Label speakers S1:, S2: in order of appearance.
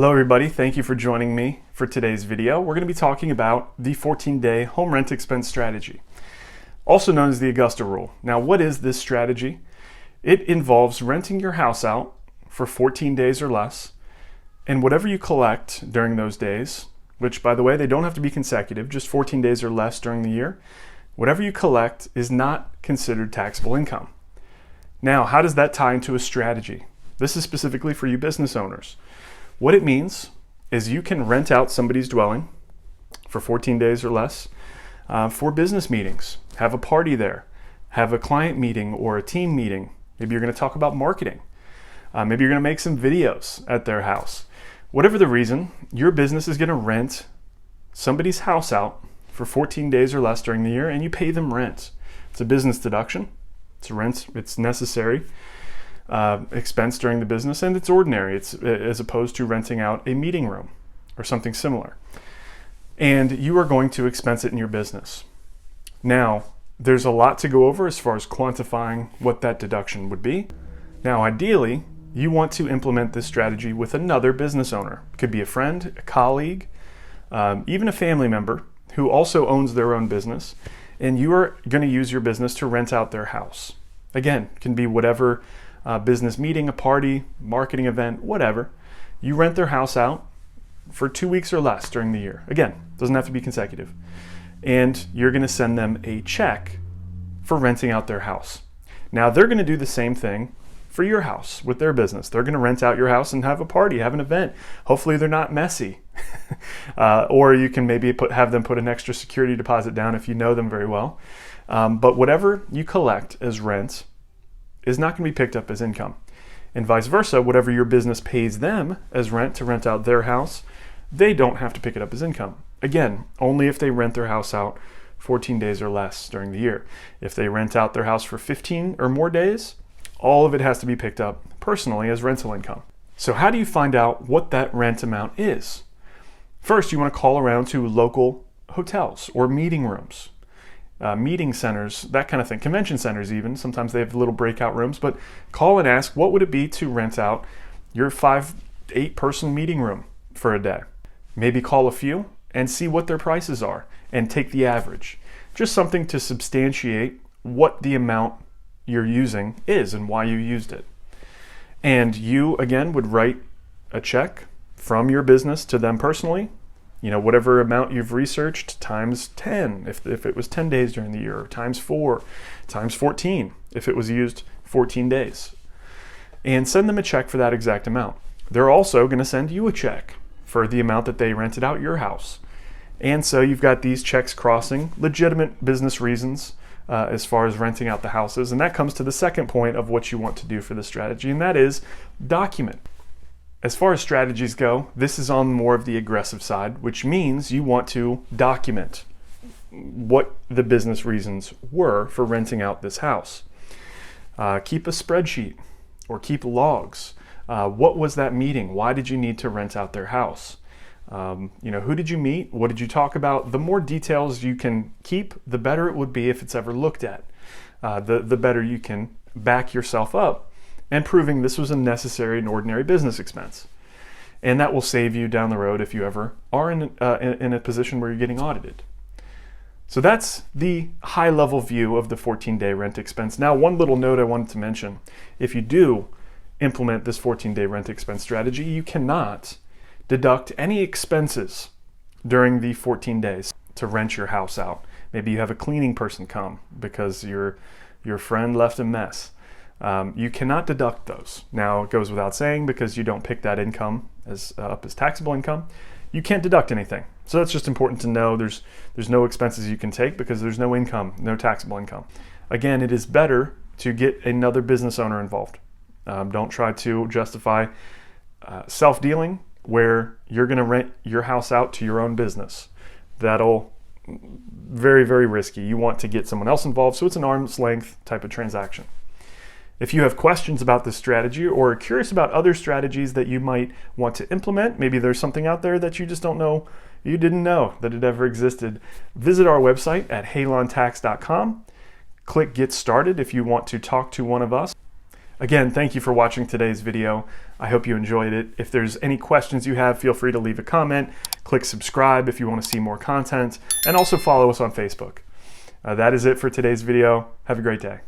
S1: Hello everybody, thank you for joining me for today's video. We're going to be talking about the 14-day home rent expense strategy, also known as the Augusta Rule. Now, what is this strategy? It involves renting your house out for 14 days or less, and whatever you collect during those days, which by the way, they don't have to be consecutive, just 14 days or less during the year, whatever you collect is not considered taxable income. Now, how does that tie into a strategy? This is specifically for you business owners. What it means is you can rent out somebody's dwelling for 14 days or less for business meetings, have a party there, have a client meeting or a team meeting. Maybe you're going to talk about marketing. Maybe you're going to make some videos at their house. Whatever the reason, your business is going to rent somebody's house out for 14 days or less during the year, and you pay them rent. It's a business deduction. It's rent. It's necessary. Expense during the business, and it's ordinary. It's as opposed to renting out a meeting room or something similar. And you are going to expense it in your business. Now, there's a lot to go over as far as quantifying what that deduction would be. Now, ideally, you want to implement this strategy with another business owner. It could be a friend, a colleague, even a family member who also owns their own business, and you are going to use your business to rent out their house. Again, it can be whatever business meeting, a party, marketing event, whatever. You rent their house out for 2 weeks or less during the year. Again, doesn't have to be consecutive. And you're going to send them a check for renting out their house. Now, they're going to do the same thing for your house with their business. They're going to rent out your house and have a party, have an event. Hopefully they're not messy. Or you can maybe have them put an extra security deposit down if you know them very well. But whatever you collect as rent is not going to be picked up as income. And vice versa, whatever your business pays them as rent to rent out their house, they don't have to pick it up as income. Again, only if they rent their house out 14 days or less during the year. If they rent out their house for 15 or more days, all of it has to be picked up personally as rental income. So how do you find out what that rent amount is? First, you want to call around to local hotels or meeting rooms. Meeting centers, that kind of thing, convention centers even. Sometimes they have little breakout rooms, but call and ask, what would it be to rent out your 8 person meeting room for a day? Maybe call a few and see what their prices are and take the average. Just something to substantiate what the amount you're using is and why you used it. And you, again, would write a check from your business to them personally. You know, whatever amount you've researched times 10 if it was 10 days during the year, or times 4, times 14 if it was used 14 days. And send them a check for that exact amount. They're also going to send you a check for the amount that they rented out your house. And so you've got these checks crossing legitimate business reasons as far as renting out the houses. And that comes to the second point of what you want to do for the strategy, and that is document. As far as strategies go, this is on more of the aggressive side, which means you want to document what the business reasons were for renting out this house. Keep a spreadsheet or keep logs. What was that meeting? Why did you need to rent out their house? Who did you meet? What did you talk about? The more details you can keep, the better it would be if it's ever looked at. The better you can back yourself up and proving this was a necessary and ordinary business expense. And that will save you down the road if you ever are in a position where you're getting audited. So that's the high-level view of the 14-day rent expense. Now, one little note I wanted to mention. If you do implement this 14-day rent expense strategy, you cannot deduct any expenses during the 14 days to rent your house out. Maybe you have a cleaning person come because your friend left a mess. You cannot deduct those. Now, it goes without saying, because you don't pick that income as taxable income, you can't deduct anything. So that's just important to know. There's no expenses you can take because there's no income, no taxable income. Again, it is better to get another business owner involved. Don't try to justify self-dealing where you're going to rent your house out to your own business. That'll very, very risky. You want to get someone else involved, so it's an arm's length type of transaction. If you have questions about this strategy or are curious about other strategies that you might want to implement, maybe there's something out there that you just don't know, you didn't know that it ever existed, visit our website at halontax.com. Click Get Started if you want to talk to one of us. Again, thank you for watching today's video. I hope you enjoyed it. If there's any questions you have, feel free to leave a comment. Click subscribe if you want to see more content, and also follow us on Facebook. That is it for today's video. Have a great day.